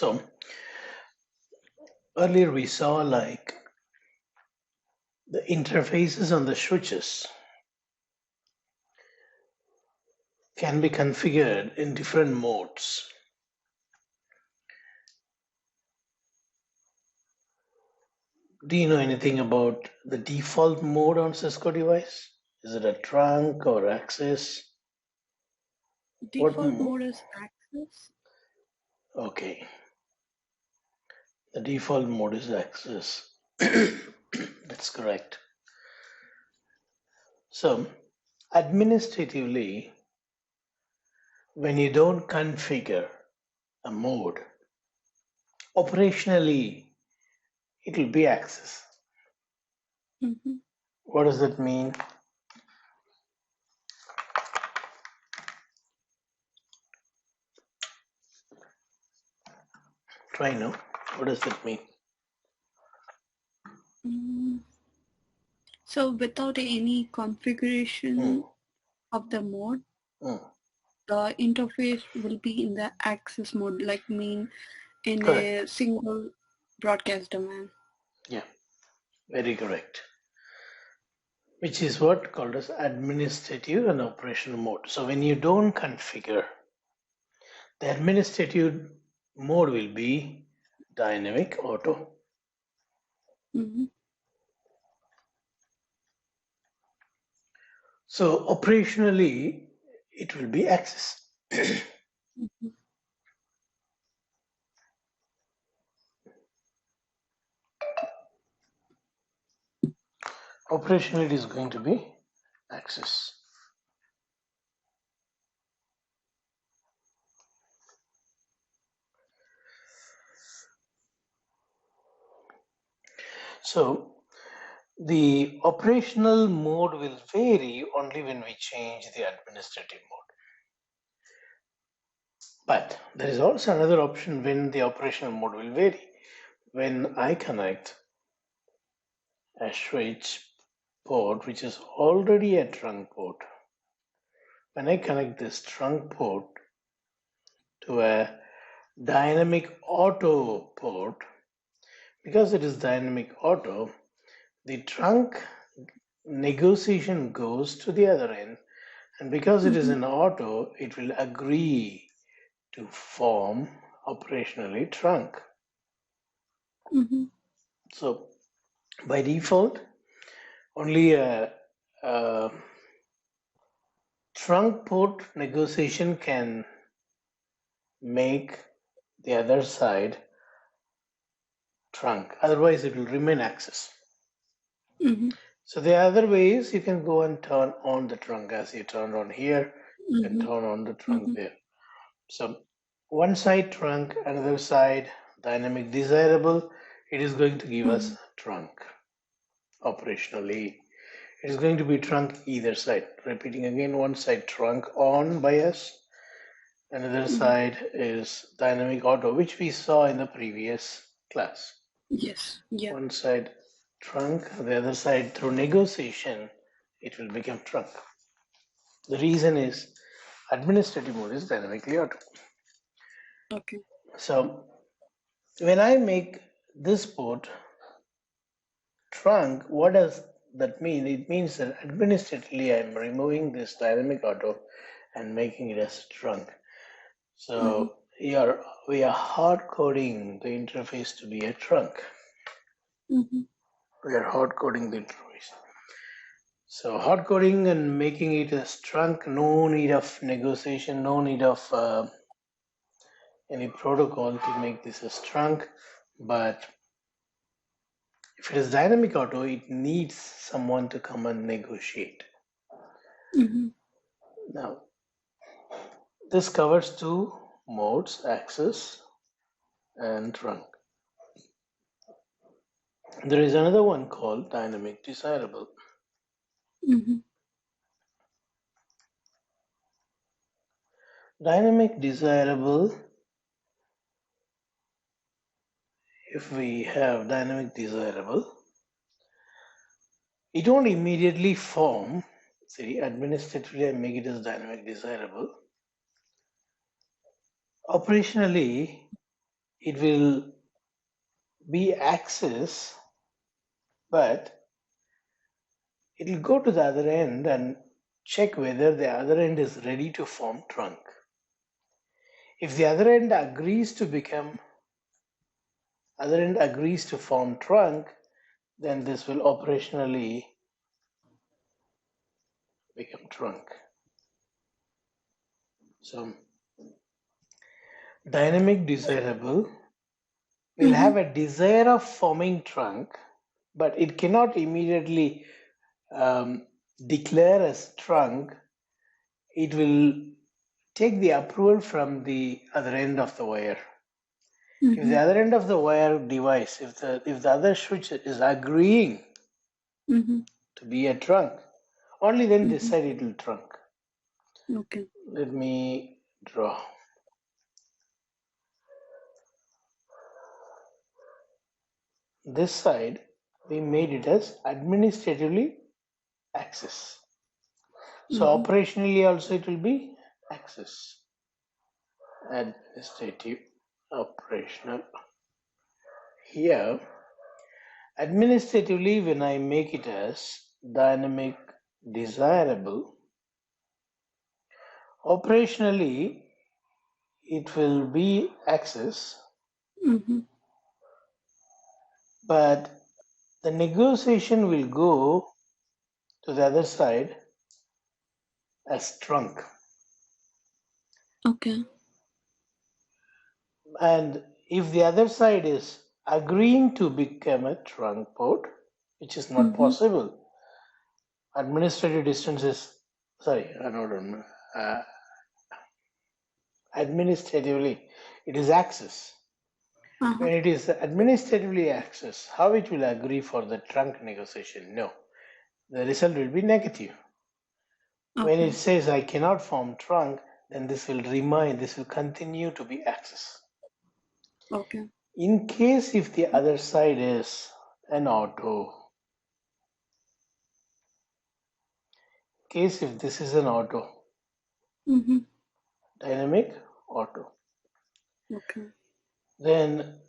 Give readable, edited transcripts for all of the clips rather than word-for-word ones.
So earlier we saw like the interfaces on the switches can be configured in different modes. Do you know anything about the default mode on Cisco device? Is it a trunk or access? Default mode is access. Okay, the default mode is access. That's correct. So administratively, when you don't configure a mode, operationally it will be access. Mm-hmm. What does that mean? Try now. What does that mean? So without any configuration of the mode, the interface will be in the access mode, like mean in Correct. a single broadcast domain. Yeah, very correct. Which is what called as administrative and operational mode. So when you don't configure, the administrative mode will be dynamic auto. Mm-hmm. So operationally, it will be access. Mm-hmm. Operationally, it is going to be access. So the operational mode will vary only when we change the administrative mode. But there is also another option when the operational mode will vary. When I connect a switch port which is already a trunk port, when I connect this trunk port to a dynamic auto port, because it is dynamic auto, the trunk negotiation goes to the other end, and because it is Mm-hmm. an auto, it will agree to form operationally trunk. Mm-hmm. So by default, only a trunk port negotiation can make the other side trunk, otherwise it will remain access. Mm-hmm. So there are other ways you can go and turn on the trunk. As you turn on here, you can Mm-hmm. turn on the trunk Mm-hmm. there. So one side trunk, another side dynamic desirable, it is going to give us trunk. Operationally, it is going to be trunk either side. Repeating again, one side trunk on by us, another Mm-hmm. side is dynamic auto, which we saw in the previous class. Yes. Yeah. One side trunk, the other side through negotiation, it will become trunk. The reason is administrative mode is dynamically auto. Okay. So when I make this port trunk, what does that mean? It means that administratively I'm removing this dynamic auto and making it as trunk. Mm-hmm. So we are hard coding the interface to be a trunk. Mm-hmm. We are hard coding the interface. So hard coding and making it as trunk, no need of negotiation, no need of any protocol to make this as trunk. But if it is dynamic auto, it needs someone to come and negotiate. Mm-hmm. Now, this covers two modes, access and trunk. There is another one called dynamic desirable. Mm-hmm. Dynamic desirable, if we have dynamic desirable, it won't immediately form. See, administratively, I make it as dynamic desirable. Operationally, it will be access, but it will go to the other end and check whether the other end is ready to form trunk. If the other end agrees to form trunk, then this will operationally become trunk. So dynamic desirable will have a desire of forming trunk, but it cannot immediately declare as trunk. It will take the approval from the other end of the wire. If the other end of the wire device, if the other switch is agreeing to be a trunk, only then this side it will trunk. Okay. Let me draw. This side we made it as administratively access. So operationally also it will be access. Administrative operational. Here administratively, when I make it as dynamic desirable, operationally it will be access, but the negotiation will go to the other side as trunk. Okay. And if the other side is agreeing to become a trunk port, which is not possible, administrative distance is, sorry, administratively it is access. When it is administratively access, how it will agree for the trunk negotiation? No, the result will be negative. When it says I cannot form trunk, then this will continue to be access. Okay. In case if the other side is an auto, case if this is an auto, dynamic auto, Okay. then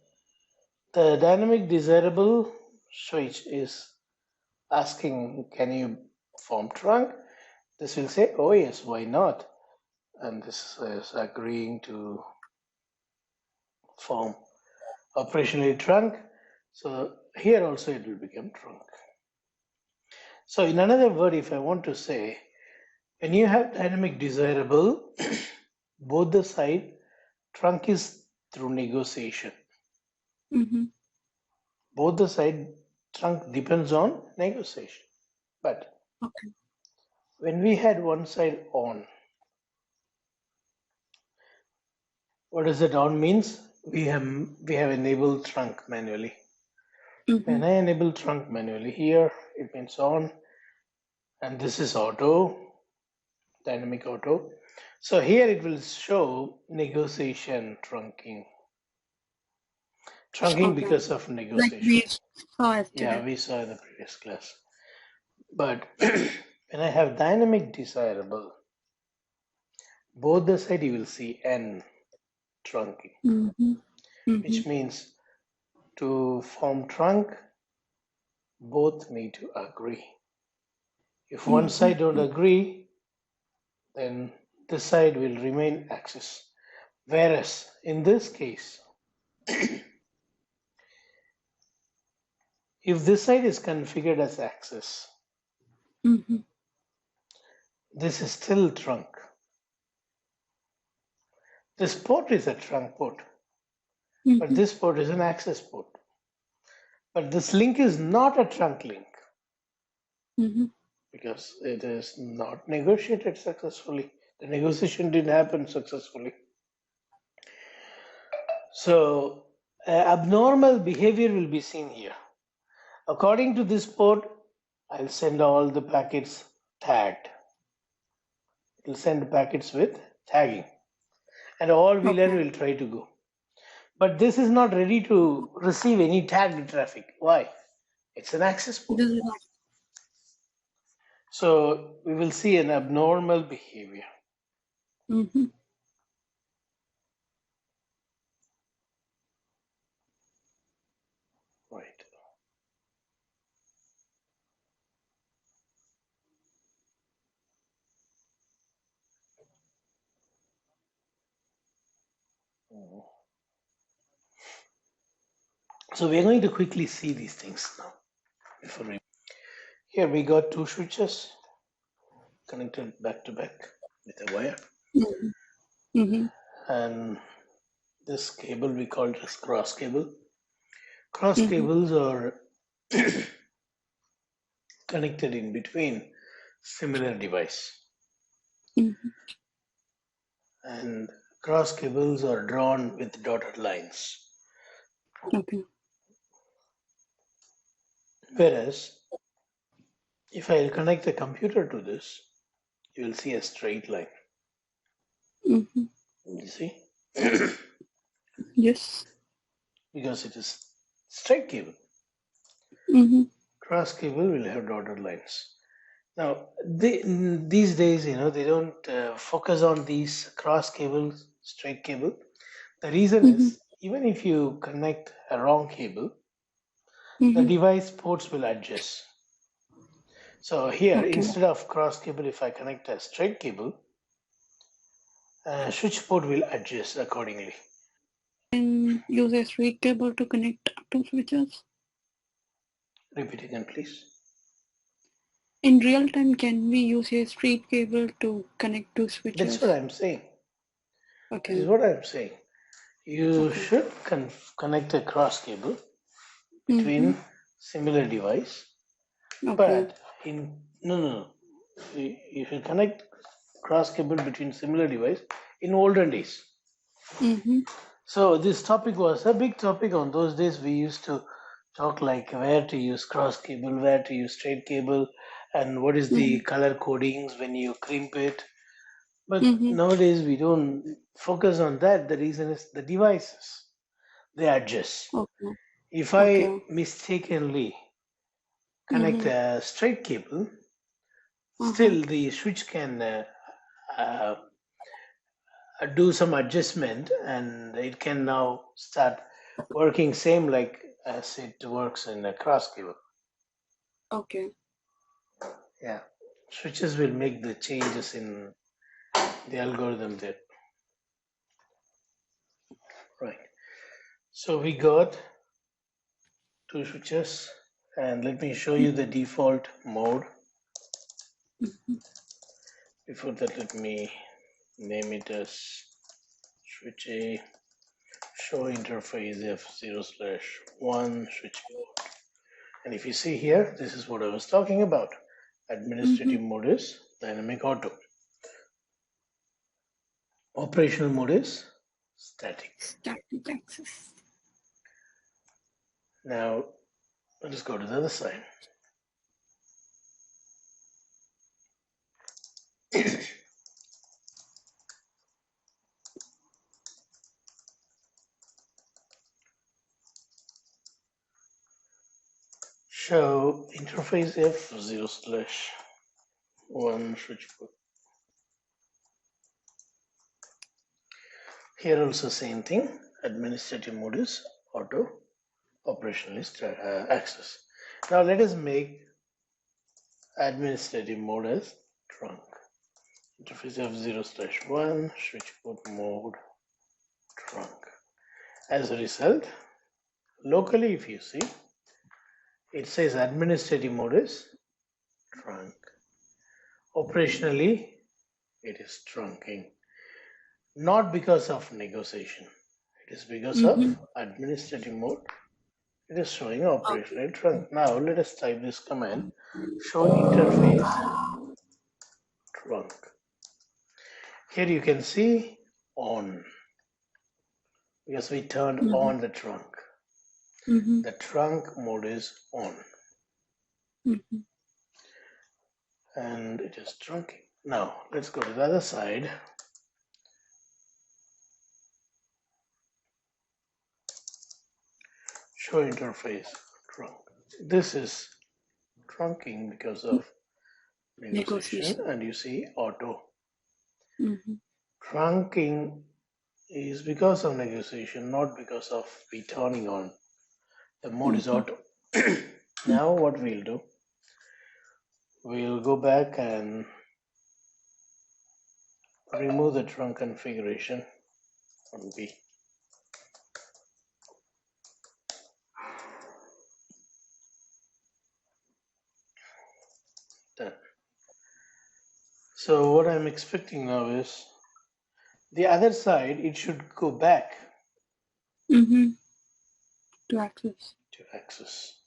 the dynamic desirable switch is asking, can you form trunk? This will say, oh yes, why not? And this is agreeing to form operationally trunk. So here also it will become trunk. So in another word, if I want to say, when you have dynamic desirable, both the side trunk is through negotiation. Both the side trunk depends on negotiation. But when we had one side on, what does it on means? We have enabled trunk manually. When I enable trunk manually here, it means on, and this is auto, dynamic auto. So here it will show negotiation trunking. Trunking because of Like negotiation. we saw yesterday. Yeah, we saw in the previous class. But when I have dynamic desirable, both the side you will see N trunking, which means to form trunk, both need to agree. If one side don't agree, then this side will remain access. Whereas in this case, if this side is configured as access, this is still trunk. This port is a trunk port, but this port is an access port. But this link is not a trunk link because it is not negotiated successfully. The negotiation didn't happen successfully. So abnormal behavior will be seen here. According to this port, I'll send all the packets tagged. It will send packets with tagging, and all VLAN will try to go. But this is not ready to receive any tagged traffic. Why? It's an access port. So we will see an abnormal behavior. So we're going to quickly see these things now. Here we got two switches connected back to back with a wire, Mm-hmm. and this cable we call it as cross cable. Cross Mm-hmm. cables are connected in between similar device, Mm-hmm. and cross cables are drawn with dotted lines. Okay. Whereas if I connect a computer to this, you will see a straight line. Mm-hmm. You see? Yes. Because it is straight cable. Mm-hmm. Cross cable will have dotted lines. Now, these days, they don't focus on these cross cables, straight cable. The reason Mm-hmm. is, even if you connect a wrong cable, the Mm-hmm. device ports will adjust. So here, Okay. instead of cross cable, if I connect a straight cable, switch port will adjust accordingly. And use a straight cable to connect two switches. Repeat again, please. In real time, can we use a straight cable to connect two That's what switches? I'm saying. That is Okay. what I'm saying. You Okay. should connect a cross cable Mm-hmm. between similar device, Okay. but no. You should connect cross cable between similar device in olden days. Mm-hmm. So this topic was a big topic on those days. We used to talk like where to use cross cable, where to use straight cable, and what is the Mm-hmm. color codings when you crimp it. But Mm-hmm. nowadays we don't focus on that. The reason is the devices, they adjust. Okay. If Okay. I mistakenly connect Mm-hmm. a straight cable, Uh-huh. still the switch can uh, do some adjustment, and it can now start working same like as it works in a cross cable. Okay. Yeah, switches will make the changes in the algorithm there. Right. So we got two switches, and let me show you the default mode. Before that, let me name it as switch A, show interface F0/1 switch port. And if you see here, this is what I was talking about. Mm-hmm. Administrative mode is dynamic auto. Operational mode is static. Static access. Now, let us go to the other side. Show interface F0/1 switch port. Here also same thing. Administrative mode is auto. Operational is access. Now let us make administrative mode as trunk. Interface F0/1 switch port mode trunk. As a result, locally if you see, it says administrative mode is trunk. Operationally, it is trunking. Not because of negotiation. It is because of Mm-hmm. administrative mode. It is showing operational Okay. trunk. Now let us type this command. Show interface trunk. Here you can see on because we turned Mm-hmm. on the trunk. Mm-hmm. The trunk mode is on Mm-hmm. and it is trunking. Now let's go to the other side. Show interface trunk. This is trunking because of negotiation, Negotiation. and you see auto. Mm-hmm. Trunking is because of negotiation, not because of we turning on. The mode is Mm-hmm. auto. Now what we'll do, we'll go back and remove the trunk configuration on B. Done. So what I'm expecting now is the other side, it should go back To access. to axis.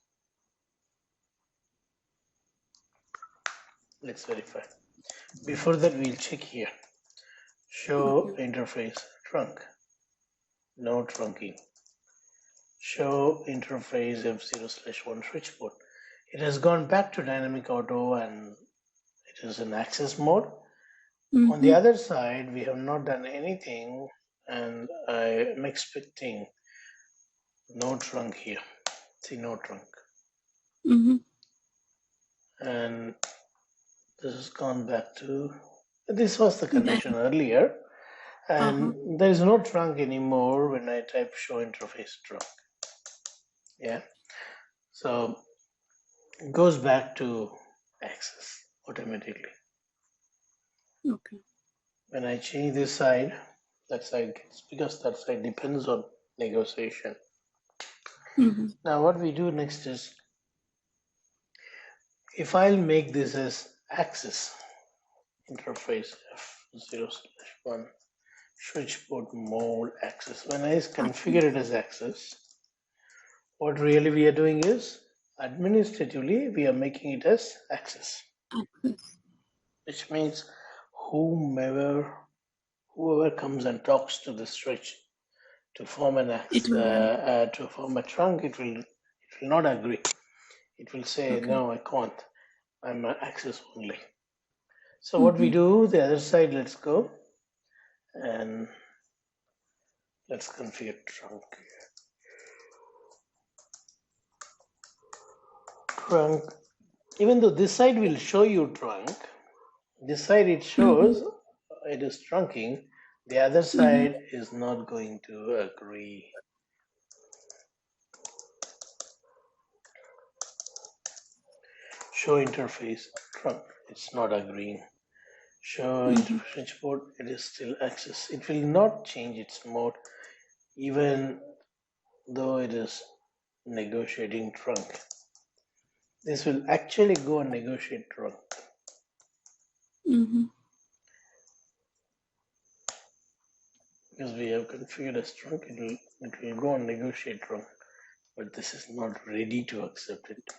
Let's verify. Before that, we'll check here. Show interface trunk. No trunking. Show interface F0/1 switchboard. It has gone back to dynamic auto and it is in access mode. On the other side, we have not done anything and I am expecting no trunk here. See, no trunk. And this has gone back to, this was the condition earlier, and there is no trunk anymore when I type show interface trunk. Yeah, so it goes back to access automatically. Okay. When I change this side, that side gets, because that side depends on negotiation. Now what we do next is, if I'll make this as access interface F0/1 switchboard mode access. When I configure it as access, what really we are doing is administratively we are making it as access, which means whoever comes and talks to the switch to form an to form a trunk, it will not agree. It will say no, I can't. I'm an access only. So what we do, the other side, let's go and let's configure trunk. Trunk. Even though this side will show you trunk, this side it shows it is trunking, the other side is not going to agree. Show interface trunk, it's not agreeing. Show interface switchboard, it is still access. It will not change its mode even though it is negotiating trunk. This will actually go and negotiate trunk. Because we have configured as trunk, it will go and negotiate trunk, but this is not ready to accept it.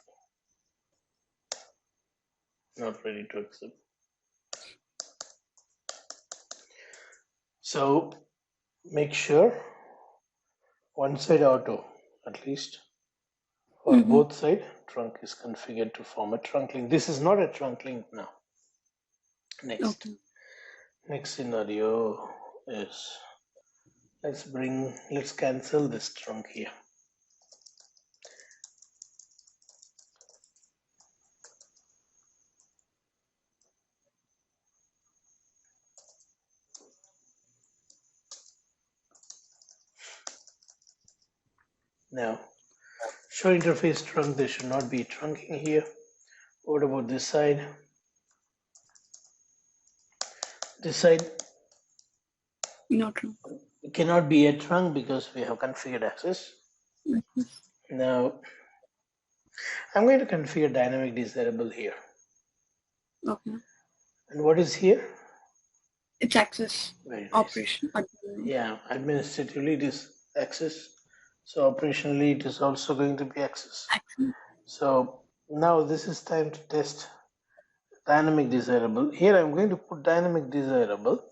Not ready to accept. So make sure one side auto, at least, or both side trunk is configured to form a trunk link. This is not a trunk link now. Next. Next scenario is, let's cancel this trunk here. Now, show interface trunk, there should not be trunking here. What about this side? This side No trunk. It cannot be a trunk because we have configured access. Now, I'm going to configure dynamic desirable here. Okay. And what is here? It's access. Very nice. Operation. Yeah, administratively it is access. So operationally it is also going to be access. So now this is time to test dynamic desirable. Here I'm going to put dynamic desirable.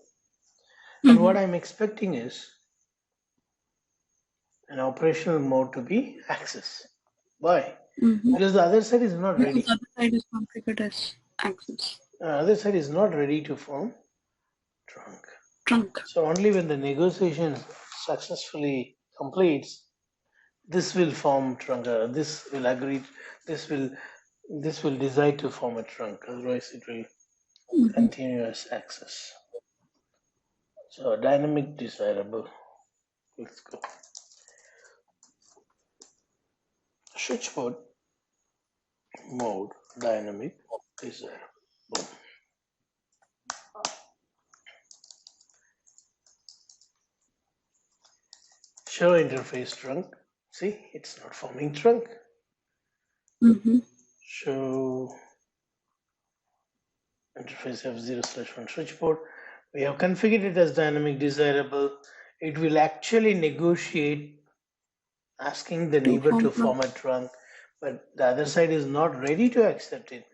And what I'm expecting is an operational mode to be access. Why? Because the other side is not ready. The other side is configured as access. Other side is not ready to form trunk. So only when the negotiation successfully completes, this will form trunk. This will agree. This will decide to form a trunk. Otherwise, it will continue as access. So dynamic desirable. Let's go. Switchboard mode dynamic desirable. Show interface trunk. See, it's not forming trunk. Show interface F0/1 switch port. We have configured it as dynamic desirable. It will actually negotiate asking the To neighbor form to trunk. format trunk, but the other side is not ready to accept it.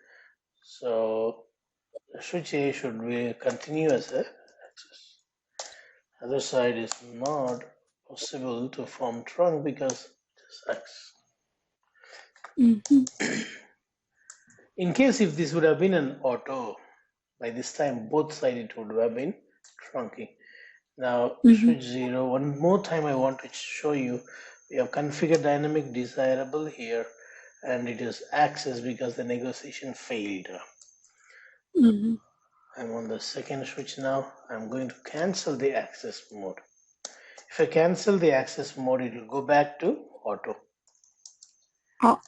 So switch A should be continue as a access. Other side is not possible to form trunk because it is X. In case if this would have been an auto, by this time both sides it would have been trunking. Now switch 0. One more time I want to show you. We have configured dynamic desirable here and it is access because the negotiation failed. I'm on the second switch now. I'm going to cancel the access mode. If I cancel the access mode, it will go back to auto. Oh,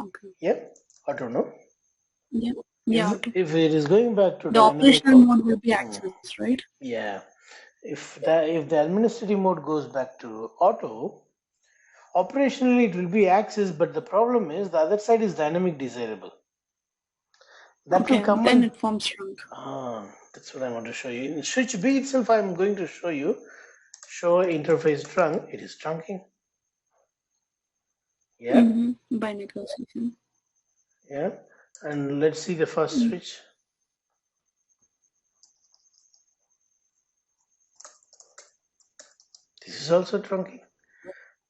okay. Yep, auto, no? Yeah. Yeah. Auto. If it is going back to The dynamic, operational mode will be access, right? yeah. If the administrative mode goes back to auto, operationally it will be access, but the problem is the other side is dynamic desirable. That will Okay. come Then and it forms trunk. that's what I want to show you. In switch B itself, I'm going to show you. Show interface trunk. It is trunking. Yeah. By negotiation. Yeah. And let's see the first switch. This is also trunking.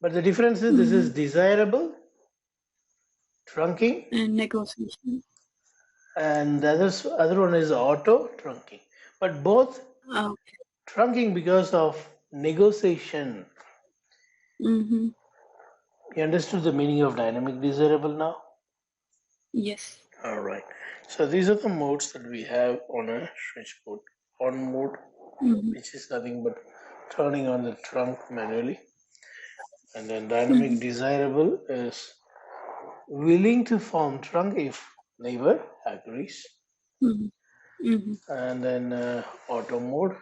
But the difference is this is desirable, trunking, And negotiation. and the other one is auto trunking. But both Okay. trunking because of negotiation. Mm-hmm. You understood the meaning of dynamic desirable now? Yes. All right. So these are the modes that we have on a switch board. On mode, which is nothing but turning on the trunk manually. And then dynamic desirable is willing to form trunk if neighbor agrees. And then auto mode,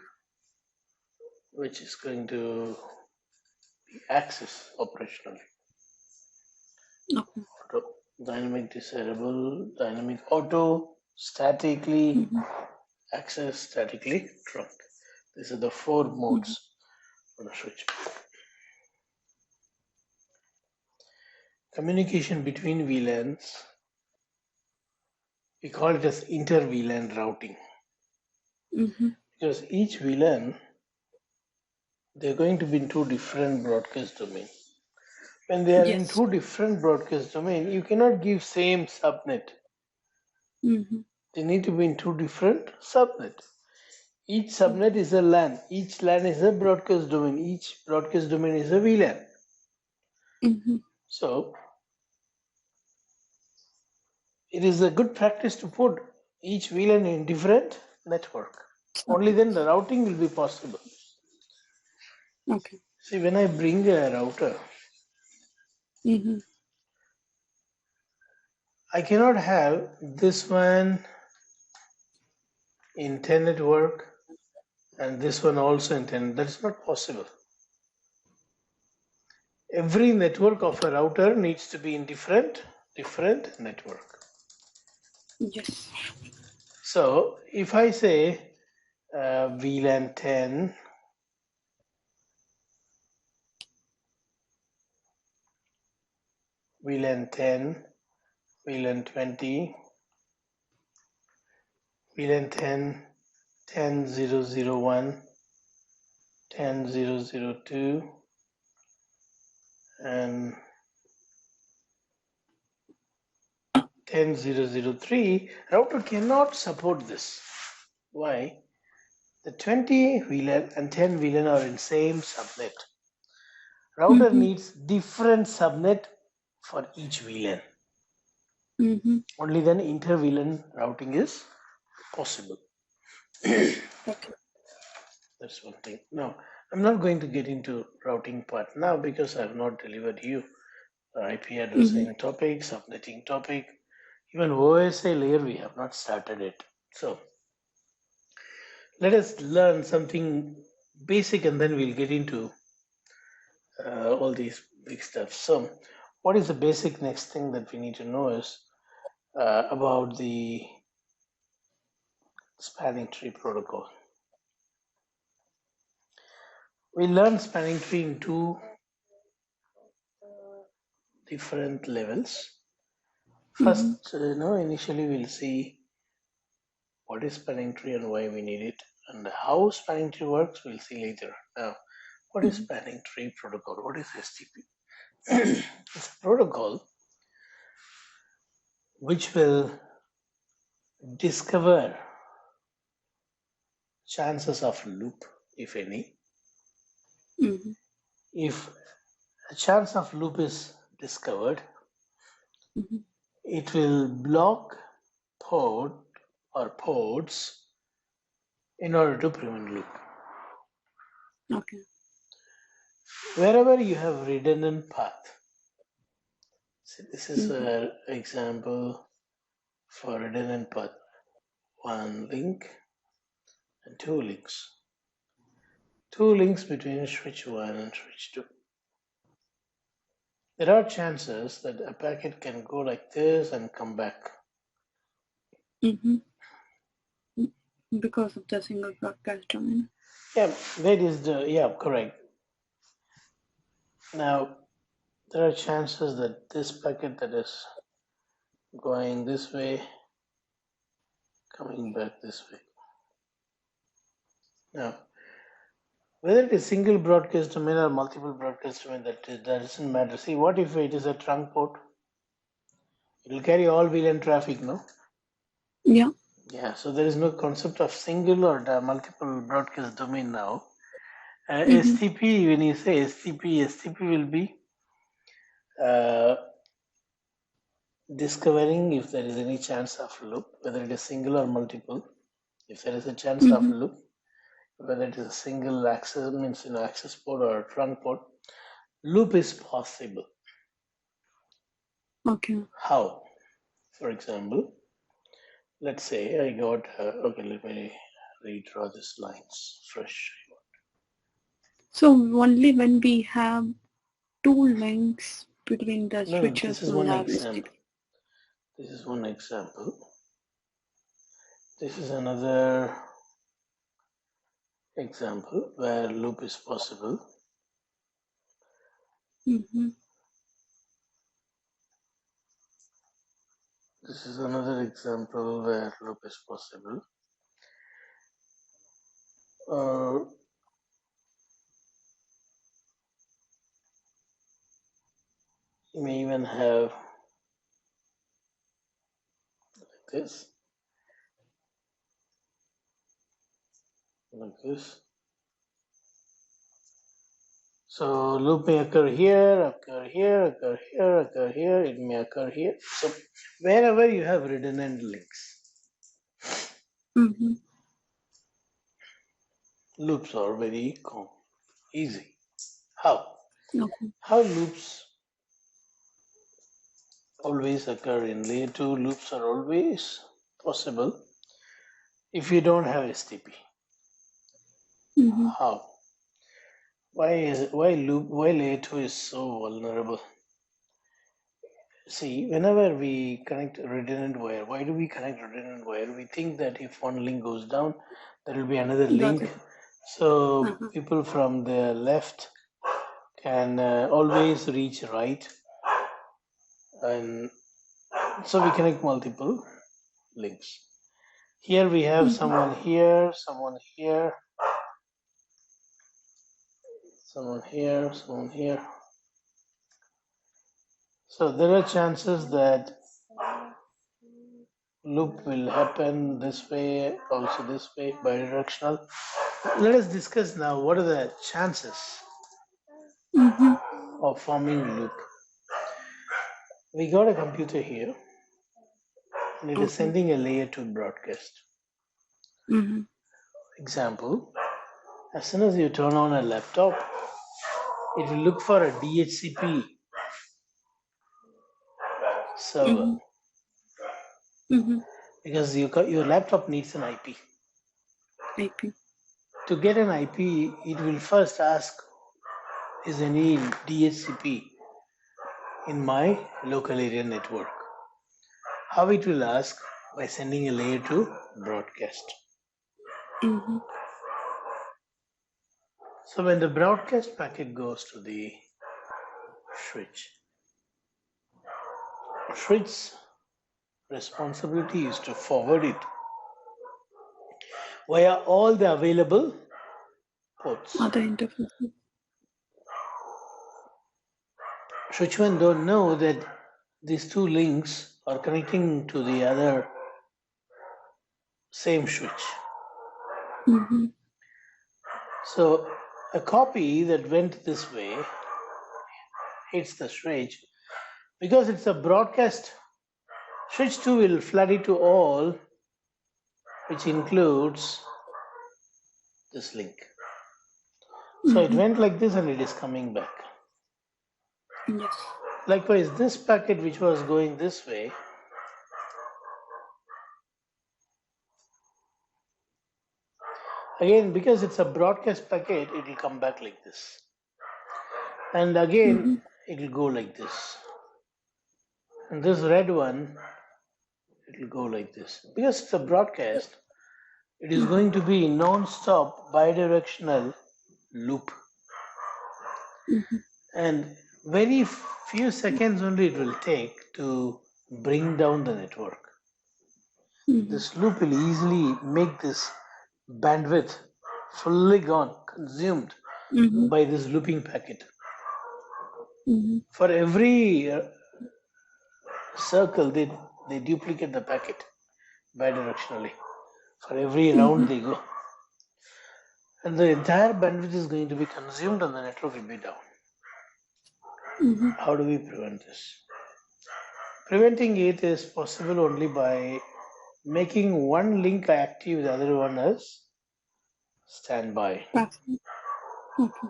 which is going to be access operationally. Okay. Auto, dynamic desirable, dynamic auto, statically access, statically trunk. These are the four modes on a switch. Communication between VLANs, we call it as inter-VLAN routing. Because each VLAN, they're going to be in two different broadcast domains. When they are in Yes. two different broadcast domains, you cannot give same subnet. They need to be in two different subnet. Each subnet is a LAN. Each LAN is a broadcast domain. Each broadcast domain is a VLAN. So it is a good practice to put each VLAN in different network. Only then the routing will be possible. Okay. See, when I bring a router, I cannot have this one in 10 network and this one also in 10. That's not possible. Every network of a router needs to be in different network. Yes. So if I say VLAN 10, VLAN 10, VLAN 20, VLAN 10, 10.0.0.1, 10.0.0.2, and 10.0.0.3, router cannot support this. Why? The 20 VLAN and 10 VLAN are in same subnet. Router needs different subnet for each VLAN. Only then inter-VLAN routing is possible. Okay. That's one thing. Now, I'm not going to get into routing part now because I have not delivered you IP addressing topic, subnetting topic. Even OSI layer we have not started it. So let us learn something basic and then we'll get into all these big stuff. So what is the basic next thing that we need to know is about the spanning tree protocol. We learn spanning tree in two different levels. First, initially we'll see what is spanning tree and why we need it, and how spanning tree works we'll see later. Now, what is spanning tree protocol? What is STP? It's a protocol which will discover chances of loop, if any. If a chance of loop is discovered, it will block port or ports in order to prevent loop. Okay. Wherever you have redundant path, so this is an example for redundant path. One link and two links. Two links between switch 1 and switch 2. There are chances that a packet can go like this and come back. Because of the single broadcast domain. Yeah, that is correct. Now, there are chances that this packet that is going this way, coming back this way. Now, whether it is single broadcast domain or multiple broadcast domain, that doesn't matter. See, what if it is a trunk port? It will carry all VLAN traffic, no? Yeah. Yeah, so there is no concept of single or multiple broadcast domain now. STP, when you say STP will be discovering if there is any chance of loop, whether it is single or multiple. If there is a chance of loop, whether it is a single access, means access port or a trunk port, loop is possible. Okay. How? For example, let's say I got, okay, let me redraw these lines fresh. So only when we have two links between the No, switches this is will one have example. This is one example. This is another example where loop is possible. This is another example where loop is possible. You may even have this, like this. So loop may occur here, occur here, occur here, occur here. It may occur here. So wherever you have redundant links, loops are very easy. How? Okay. How loops always occur in layer 2? Loops are always possible if you don't have STP. How? Why layer 2 is so vulnerable? See, whenever we connect a redundant wire, why do we connect redundant wire? We think that if one link goes down, there will be another link. So people from the left can always reach right. And so we connect multiple links. Here we have someone here, someone here, someone here, someone here. So there are chances that loop will happen this way, also this way, bidirectional. Let us discuss now what are the chances of forming loop. We got a computer here and it is sending a layer 2 broadcast. Example, as soon as you turn on a laptop, it will look for a DHCP server because your laptop needs an IP. To get an IP, it will first ask, is any DHCP in my local area network? How it will ask? By sending a layer 2 broadcast. Mm-hmm. So when the broadcast packet goes to the switch, switch's responsibility is to forward it via all the available ports. Other interfaces. Switchman don't know that these two links are connecting to the other same switch. Mm-hmm. So a copy that went this way hits the switch. Because it's a broadcast, switch 2 will flood it to all, which includes this link. So it Mm-hmm. went like this and it is coming back. Yes. Likewise, this packet which was going this way, again, because it's a broadcast packet, it will come back like this. And again, Mm-hmm. it will go like this. And this red one, it will go like this. Because it's a broadcast, it is Mm-hmm. going to be non-stop bidirectional loop. Mm-hmm. And very few seconds only it will take to bring down the network. Mm-hmm. This loop will easily make this bandwidth fully gone, consumed Mm-hmm. by this looping packet. Mm-hmm. For every circle, they duplicate the packet bidirectionally. For every round Mm-hmm. they go. And the entire bandwidth is going to be consumed and the network will be down. Mm-hmm. How do we prevent this? Preventing it is possible only by making one link active, the other one as standby. Passive. Okay.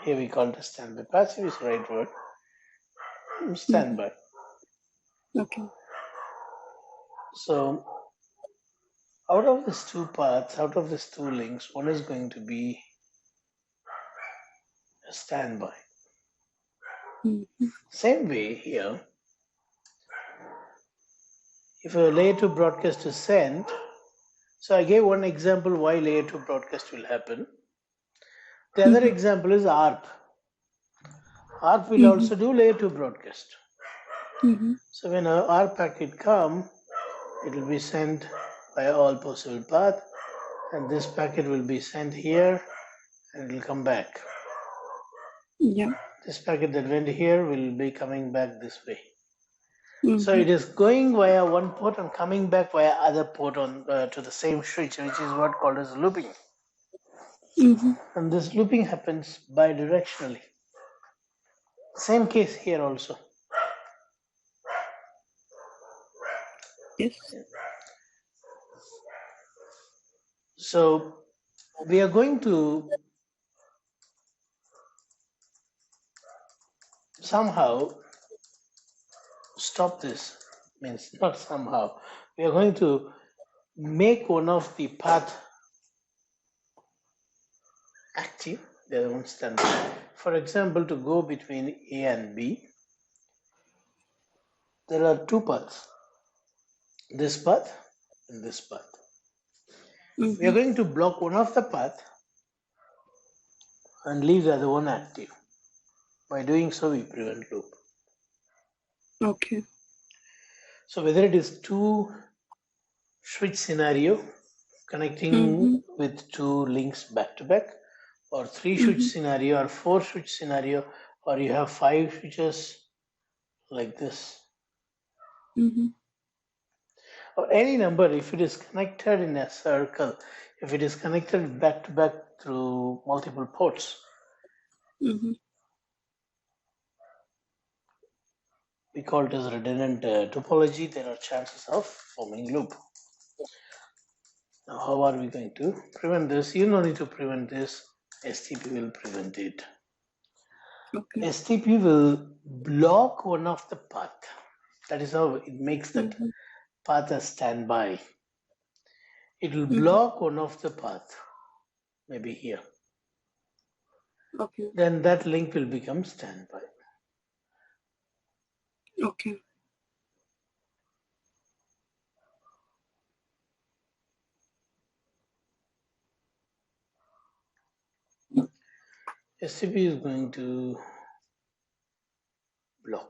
Here we call it standby. Passive is the right word. Mm-hmm. Standby. Okay. So out of these two paths, out of these two links, one is going to be a standby. Mm-hmm. Same way here, if a layer 2 broadcast is sent, so I gave one example why layer 2 broadcast will happen. The other Mm-hmm. example is ARP. ARP will Mm-hmm. also do layer 2 broadcast. Mm-hmm. So when a ARP packet come, it will be sent by all possible path, and this packet will be sent here and it will come back. Yeah. This packet that went here will be coming back this way. So Mm-hmm. it is going via one port and coming back via other port on to the same switch, which is what called as looping. Mm-hmm. And this looping happens bidirectionally. Same case here also. Yes. So we are going to somehow stop this. Means not somehow. We are going to make one of the path active, the other one standby. For example, to go between A and B, there are two paths. This path and this path. We are Mm-hmm. going to block one of the path and leave the other one active. By doing so, we prevent loop. Okay. So whether it is two switch scenario connecting Mm-hmm. with two links back to back, or three switch Mm-hmm. scenario, or four switch scenario, or you have five switches like this, Mm-hmm. or any number, if it is connected in a circle, if it is connected back to back through multiple ports, Mm-hmm. we call it as redundant topology. There are chances of forming loop. Now, how are we going to prevent this? You don't need to prevent this. STP will prevent it. Okay. STP will block one of the path. That is how it makes that Mm-hmm. path a standby. It will Mm-hmm. block one of the path, maybe here. Okay. Then that link will become standby. Okay. STP is going to block.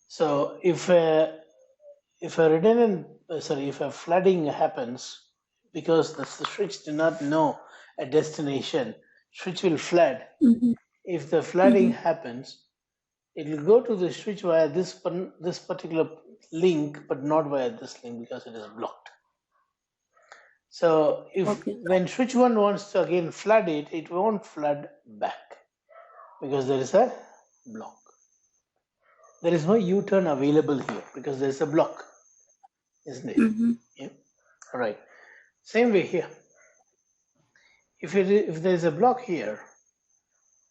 So if a flooding happens because the switch do not know a destination, switch will flood. Mm-hmm. If the flooding Mm-hmm. happens, it will go to the switch via this particular link, but not via this link because it is blocked. So if Okay. when switch 1 wants to again flood it, it won't flood back because there is a block. There is no U-turn available here because there is a block, isn't it? Mm-hmm. Yeah. All right. Same way here. If there is a block here,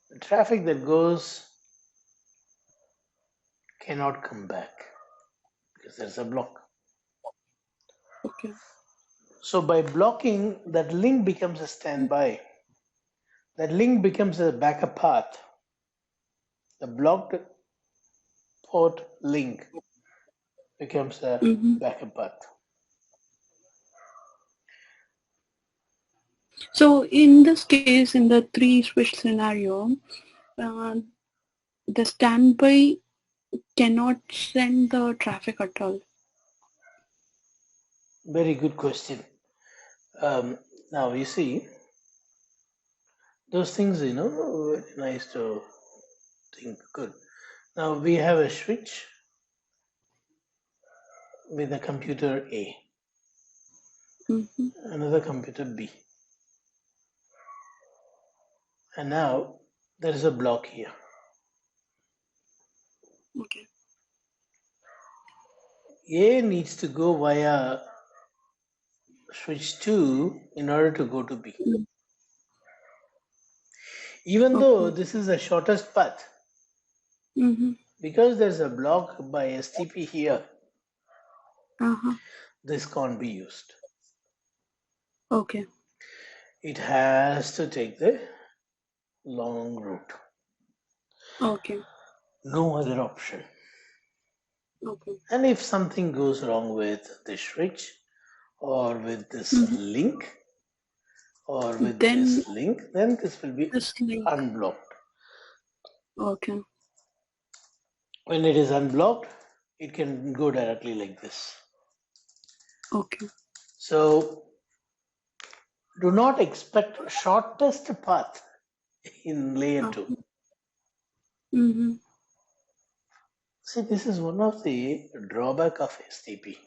the traffic that goes cannot come back because there is a block. Okay. So by blocking, that link becomes a standby. That link becomes a backup path. The blocked port link becomes a Mm-hmm. backup path. So in this case, in the three switch scenario, uh, the standby cannot send the traffic at all. Very good question. Now you see, those things, very nice to think. Good. Now we have a switch with a computer A, Mm-hmm. another computer B, and now there is a block here. Okay. A needs to go via switch 2 in order to go to B. Mm. Even though Okay. this is the shortest path, Mm-hmm. because there's a block by STP here, Uh-huh. this can't be used. Okay. It has to take the long route. Okay. No other option. Okay. And if something goes wrong with the switch or with this Mm-hmm. link or with Then this link, then this will be this link. unblocked. Okay. When it is unblocked, it can go directly like this. Okay. So do not expect shortest path in layer 2. Uh-huh. Mm-hmm. See, this is one of the drawback of STP.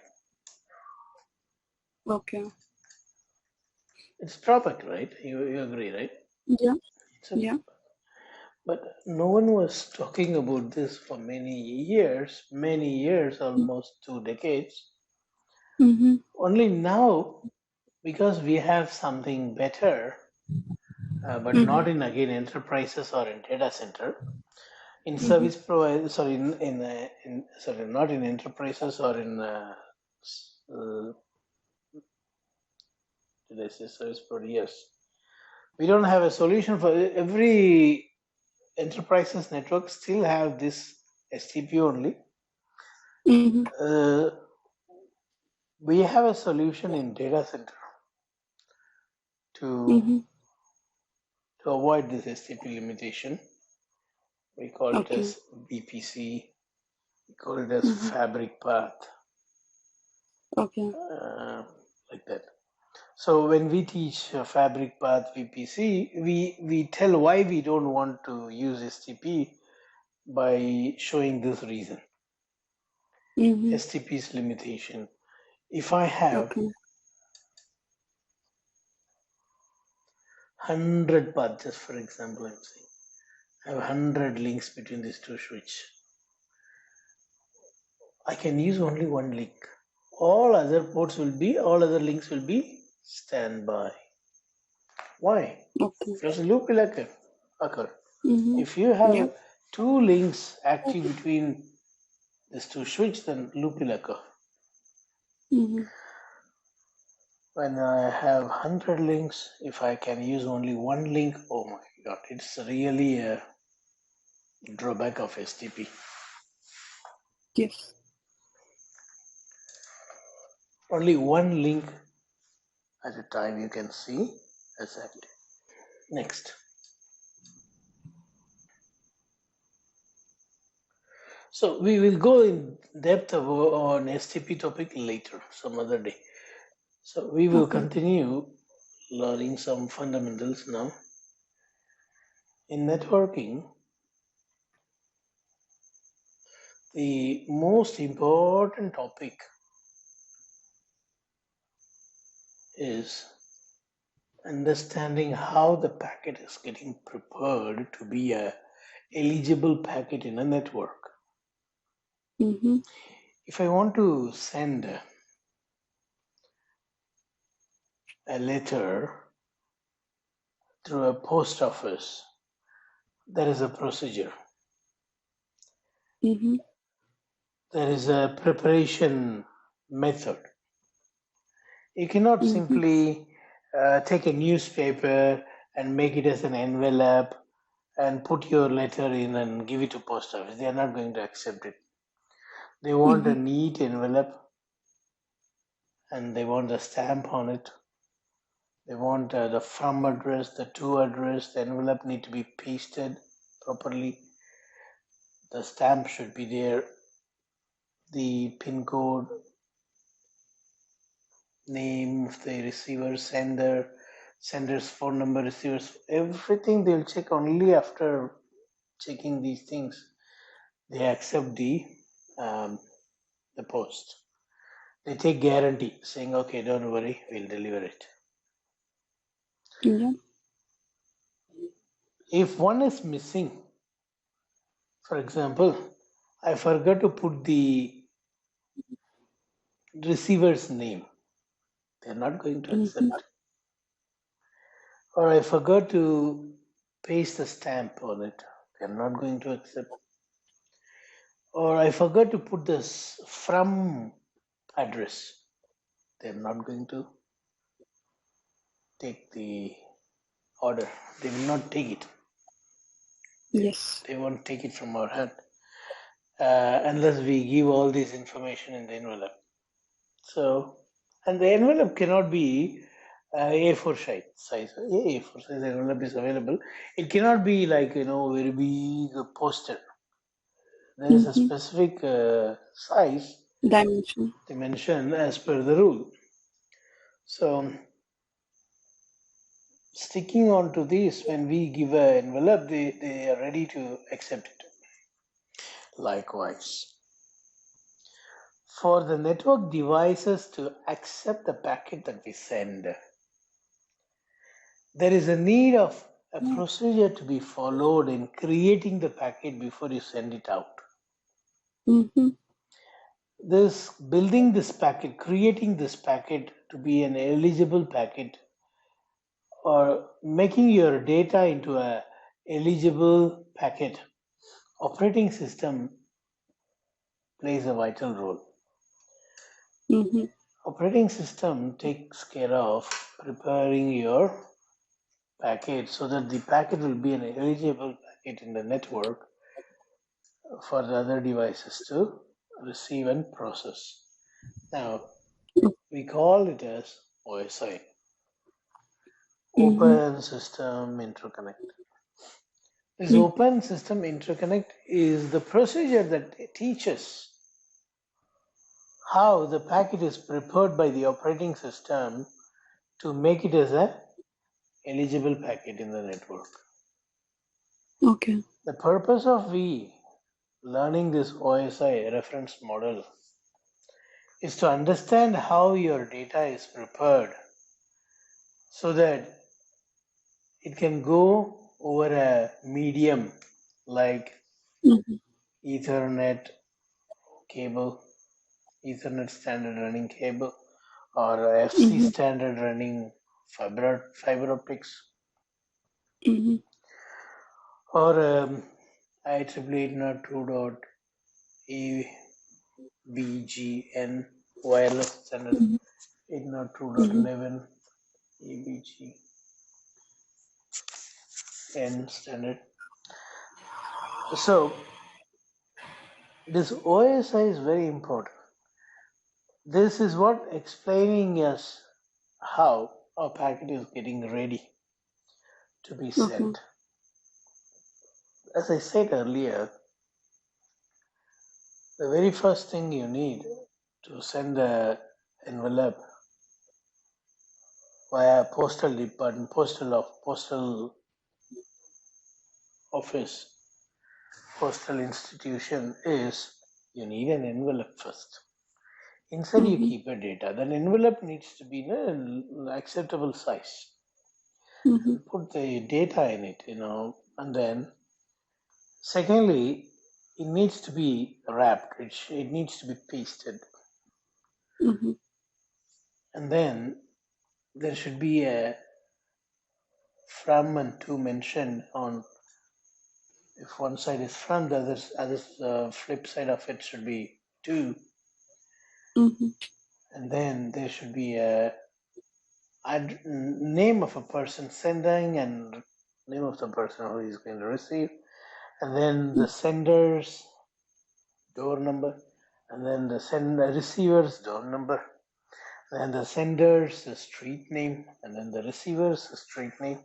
Okay. It's drawback, right? You agree, right? Yeah. It's a, Yeah. but no one was talking about this for many years, almost 2 decades. Mm-hmm. Only now, because we have something better, but Mm-hmm. not in again enterprises or in data center, in Mm-hmm. service provider, sorry, sorry, not in enterprises or in did I say service provider? Yes, we don't have a solution for every enterprises network. Still have this STP only. Mm-hmm. Uh, we have a solution in data center to Mm-hmm. to avoid this STP limitation. We call it Okay. as VPC. We call it as Mm-hmm. fabric path, Okay. like that. So when we teach fabric path VPC, we tell why we don't want to use STP by showing this reason. Mm-hmm. STP's limitation. If I have Okay. 100 paths, just for example, I'm saying, I have 100 links between these two switches. I can use only one link. All other links will be standby. Why? Okay. Because a loop will occur. Mm-hmm. If you Yeah. have two links active between these two switches, then loop will occur. Mm-hmm. When I have 100 links, if I can use only one link, oh my god, it's really a drawback of STP. Yes. Only one link at a time you can see as active. Next. So we will go in depth on STP topic later, some other day. So we will Okay. continue learning some fundamentals now. In networking, the most important topic is understanding how the packet is getting prepared to be a eligible packet in a network. Mm-hmm. If I want to send a letter through a post office, there is a procedure. Mm-hmm. There is a preparation method. You cannot Mm-hmm. simply take a newspaper and make it as an envelope and put your letter in and give it to post office. They are not going to accept it. They want a Mm-hmm. neat envelope and they want a stamp on it. They want the from address, the to address. The envelope need to be pasted properly. The stamp should be there. The pin code, name of the receiver, sender's phone number, receivers, everything they'll check only after checking these things. They accept um, the post. They take guarantee, saying, "Okay, don't worry, we'll deliver it." Yeah. If one is missing, for example, I forgot to put the receiver's name, they're not going to Mm-hmm. accept. Or I forgot to paste the stamp on it, they're not going to accept. Or I forgot to put this from address, they're not going to take the order. They will not take it. Yes. They won't take it from our hand unless we give all this information in the envelope. So, and the envelope cannot be A4 size. A4 size envelope is available. It cannot be like very big poster. There is a Mm-hmm. specific size Dimension. dimension as per the rule. So, sticking on to this, when we give an envelope, they are ready to accept it. Likewise, for the network devices to accept the packet that we send, there is a need of a procedure to be followed in creating the packet before you send it out. Mm-hmm. This building this packet, creating this packet to be an eligible packet, or making your data into a eligible packet, operating system plays a vital role. Mm-hmm. Operating system takes care of preparing your packet so that the packet will be an eligible packet in the network for the other devices to receive and process. Now, we call it as OSI, Mm-hmm. Open System Interconnect. This Mm-hmm. Open System Interconnect is the procedure that teaches how the packet is prepared by the operating system to make it as a eligible packet in the network. Okay. The purpose of we learning this OSI reference model is to understand how your data is prepared so that it can go over a medium like Mm-hmm. Ethernet cable, Ethernet standard running cable, or FC Mm-hmm. standard running fiber optics, Mm-hmm. or IEEE 802.ABGN wireless standard Mm-hmm. Mm-hmm. 802.11 ABGN standard. So this OSI is very important. This is what explaining us how a packet is getting ready to be Okay. sent. As I said earlier, The very first thing you need to send an envelope via postal department, postal office, postal institution is you need an envelope first. Inside you Mm-hmm. keep your data. That envelope needs to be in an acceptable size. Mm-hmm. And put the data in it, and then secondly, it needs to be wrapped. It needs to be pasted, Mm-hmm. and then there should be a from and to mentioned on. If one side is from, the other flip side of it should be to, Mm-hmm. and then there should be a name of a person sending and name of the person who is going to receive, and then the sender's door number, and then the receiver's door number, and the sender's street name, and then the receiver's street name.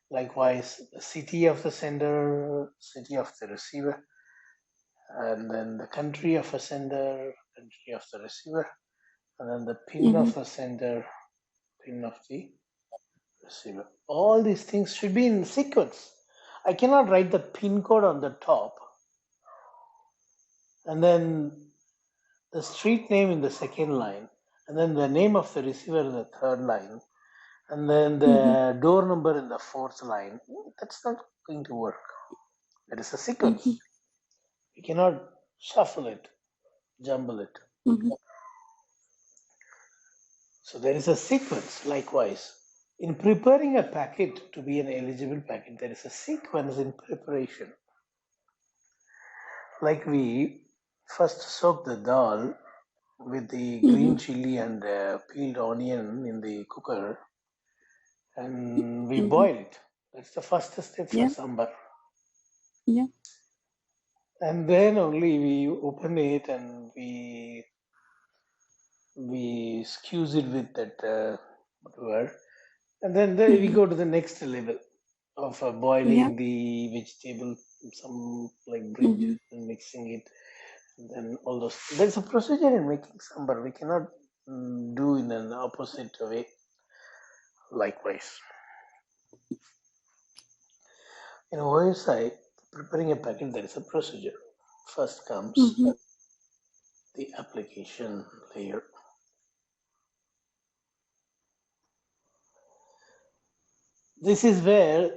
Likewise, the city of the sender, city of the receiver, and then the country of the sender, country of the receiver, and then the pin Mm-hmm. of the sender, pin of the receiver. All these things should be in sequence. I cannot write the pin code on the top and then the street name in the second line, and then the name of the receiver in the third line, and then Mm-hmm. the door number in the fourth line. That's not going to work. It is a Mm-hmm. sequence. You cannot shuffle it, jumble it. Mm-hmm. So there is a sequence. Likewise, in preparing a packet to be an eligible packet, there is a sequence in preparation. Like we first soak the dal with the Mm-hmm. green chili and peeled onion in the cooker, and we Mm-hmm. boil it. That's the first step for Yeah. sambar. Yeah. And then only we open it and we squeeze it with that whatever, and then we Mm-hmm. go to the next level of Yeah. boiling the vegetable, some like Mm-hmm. brinjal, and mixing it, and then all those. There's a procedure in making sambar. We cannot do in an opposite way. Likewise, in OSI, preparing a packet, there is a procedure. First comes Mm-hmm. the application layer. This is where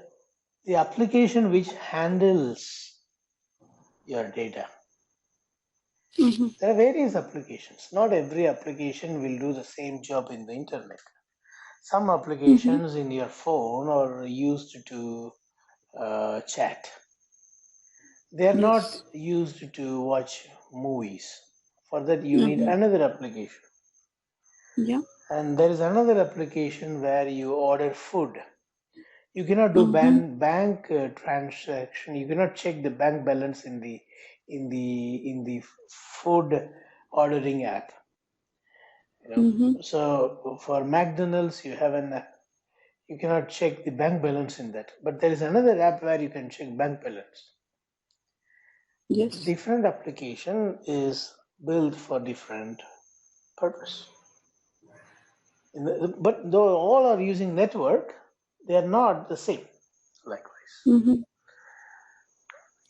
the application which handles your data. Mm-hmm. There are various applications. Not every application will do the same job in the internet. Some Mm-hmm. applications in your phone are used to chat. They are not Yes. used to watch movies. For that, you need Mm-hmm. another application. Yeah. And there is another application where you order food. You cannot do Mm-hmm. bank transaction. You cannot check the bank balance in the food ordering app. Mm-hmm. So for McDonald's, you cannot check the bank balance in that. But there is another app where you can check bank balance. Yes. Different application is built for different purpose. But though all are using network, they are not the same. Likewise, Mm-hmm.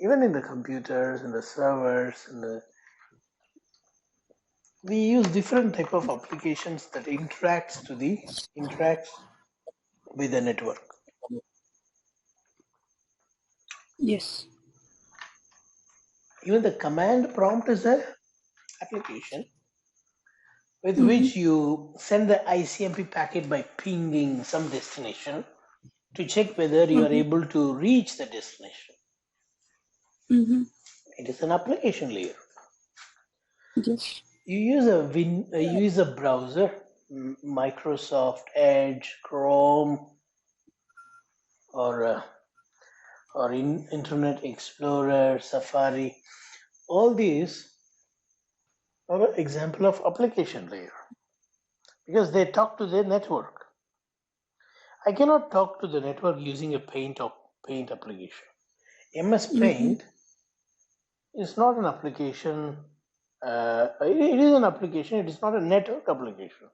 even in the computers, in the servers, we use different type of applications that interacts with the network. Yes. Even the command prompt is a application with Mm-hmm. which you send the ICMP packet by pinging some destination to check whether you are Mm-hmm. able to reach the destination. Mm-hmm. It is an application layer. Yes. You use a browser, Microsoft Edge, Chrome, or Internet Explorer, Safari. All these are an example of application layer because they talk to the network. I cannot talk to the network using a Paint application. MS Mm-hmm. Paint is not an application it is an application, it is not a network application.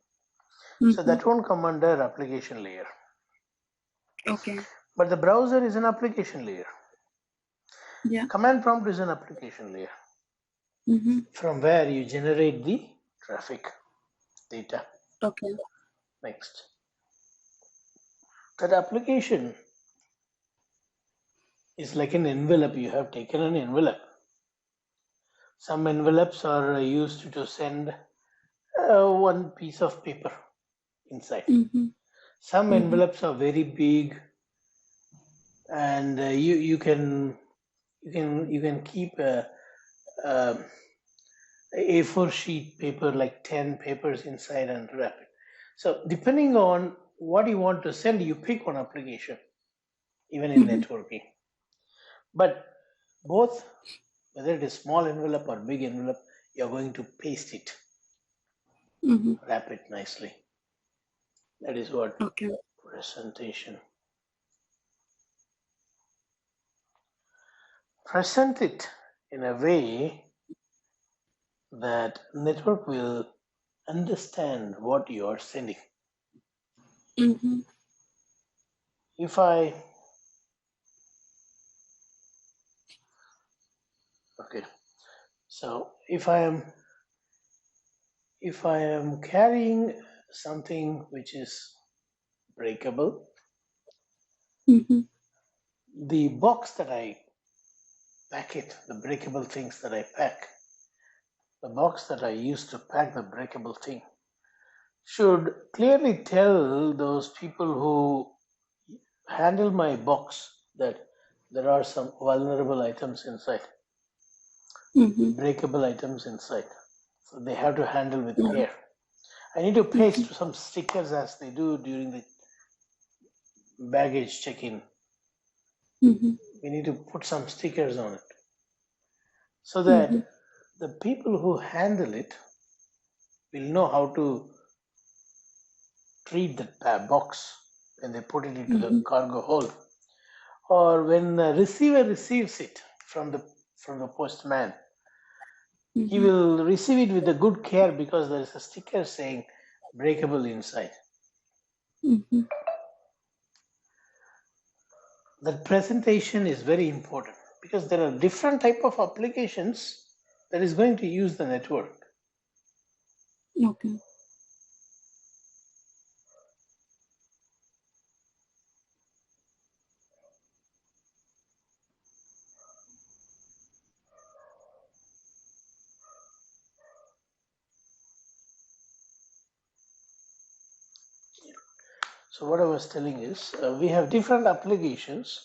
So Mm-hmm. that won't come under application layer. Okay. But the browser is an application layer. Yeah. Command prompt is an application layer Mm-hmm. from where you generate the traffic data. Okay. Next. That application is like an envelope. You have taken an envelope. Some envelopes are used to send one piece of paper inside. Mm-hmm. Some Mm-hmm. envelopes are very big, and you can keep a A4 sheet paper, like 10 papers inside, and wrap it. So depending on what you want to send, you pick one application, even in Mm-hmm. networking. But both, whether it is small envelope or big envelope, you're going to paste it, Mm-hmm. wrap it nicely. That is what Okay. presentation. Present it in a way that network will understand what you are sending. Mm-hmm. If I okay, so if I am carrying something which is breakable, Mm-hmm. the box that I pack it, the breakable things that I pack, the box that I use to pack the breakable thing should clearly tell those people who handle my box that there are some vulnerable items inside, Mm-hmm. breakable items inside. So they have to handle with Mm-hmm. care. I need to Mm-hmm. paste some stickers as they do during the baggage check-in. Mm-hmm. We need to put some stickers on it so Mm-hmm. that the people who handle it will know how to treat that box when they put it into the Mm-hmm. cargo hold, or when the receiver receives it from the postman. He Mm-hmm. will receive it with a good care because there is a sticker saying breakable inside. Mm-hmm. That presentation is very important because there are different type of applications that is going to use the network. Okay. So what I was telling is we have different applications.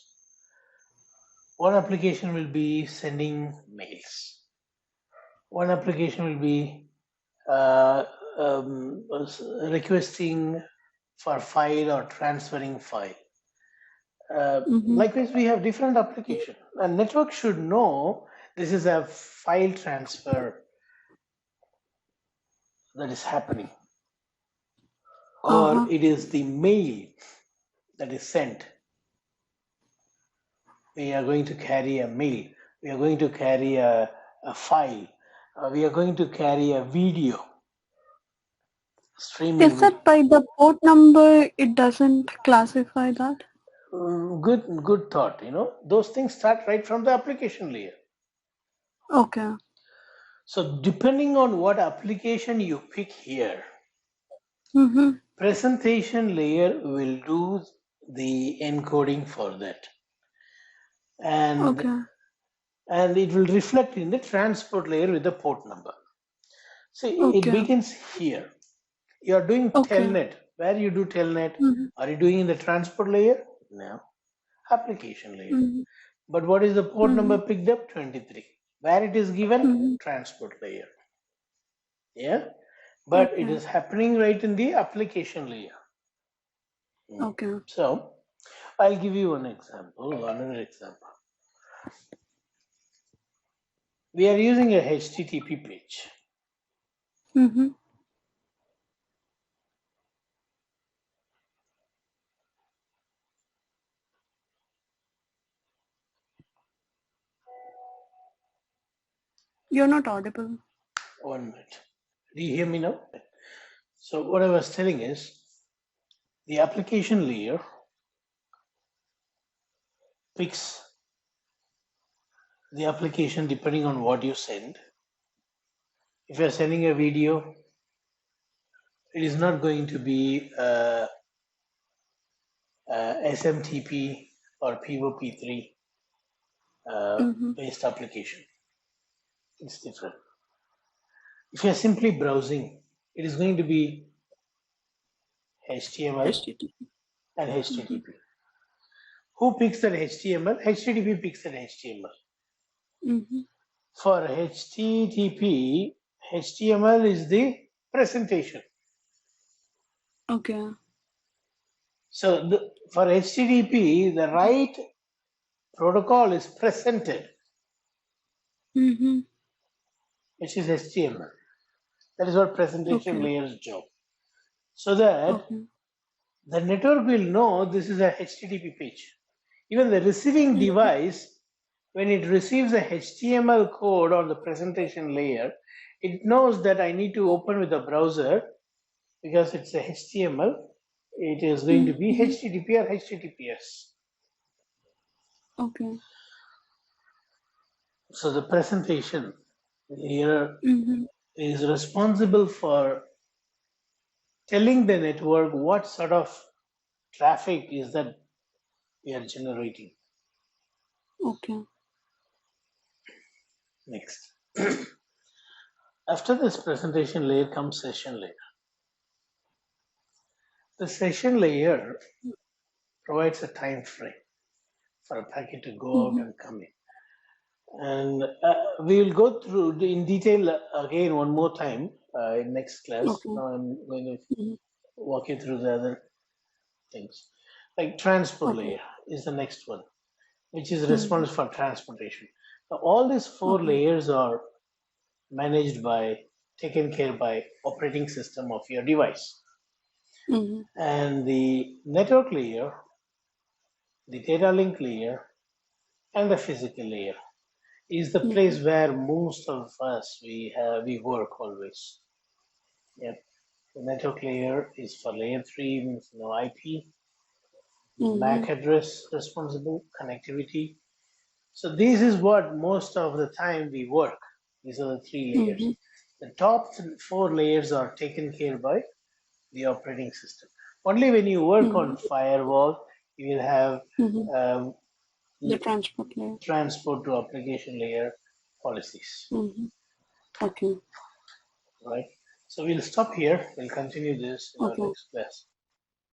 One application will be sending mails. One application will be uh, requesting for file or transferring file. Mm-hmm. Likewise, we have different application. A network should know this is a file transfer that is happening, or Uh-huh. it is the mail that is sent. We are going to carry a mail. We are going to carry a file. We are going to carry a video, streaming Is video. it by the port number? It doesn't classify that. Good thought. Those things start right from the application layer. Okay. So depending on what application you pick here, Mm-hmm. presentation layer will do the encoding for that, and Okay. and it will reflect in the transport layer with the port number. See, it Okay. begins here. You are doing Okay. telnet. Where you do telnet? Mm-hmm. Are you doing in the transport layer? No, application layer. Mm-hmm. But what is the port Mm-hmm. number picked up? 23. Where it is given? Mm-hmm. Transport layer. Yeah, but it Okay. is happening right in the application layer. Okay. So I'll give you one example, another example. We are using a HTTP page. Mm-hmm. You're not audible. 1 minute. Do you hear me now? So what I was telling is the application layer picks the application depending on what you send. If you're sending a video, it is not going to be SMTP or POP3 based application. It's different. If you're simply browsing, it is going to be HTML HTTP. and HTTP. Who picks that HTML? HTTP picks that HTML. For HTTP, HTML is the presentation. Okay. So for HTTP, the right protocol is presented, which is HTML. That is what presentation layer's job. So that the network will know this is a HTTP page. Even the receiving device, when it receives a HTML code on the presentation layer, it knows that I need to open with a browser because it's a HTML. It is going to be HTTP or HTTPS. Okay. So the presentation here is responsible for telling the network what sort of traffic is that we are generating. Okay. Next. After this presentation layer comes session layer. The session layer provides a time frame for a packet to go out and come in. And we will go through in detail again one more time in next class. Now I'm going to walk you through the other things. Like transport layer is the next one, which is responsible for transportation. Now, all these four layers are managed by, taken care by operating system of your device. And the network layer, the data link layer, and the physical layer is the place where most of us we work always. Yep. The network layer is for layer 3, means IP, MAC address responsible, connectivity. So this is what most of the time we work. These are the 3 layers. The top 4 layers are taken care by the operating system. Only when you work on firewall, you will have the transport layer. Transport to application layer policies. Okay. Right. So we'll stop here. We'll continue this in our next class.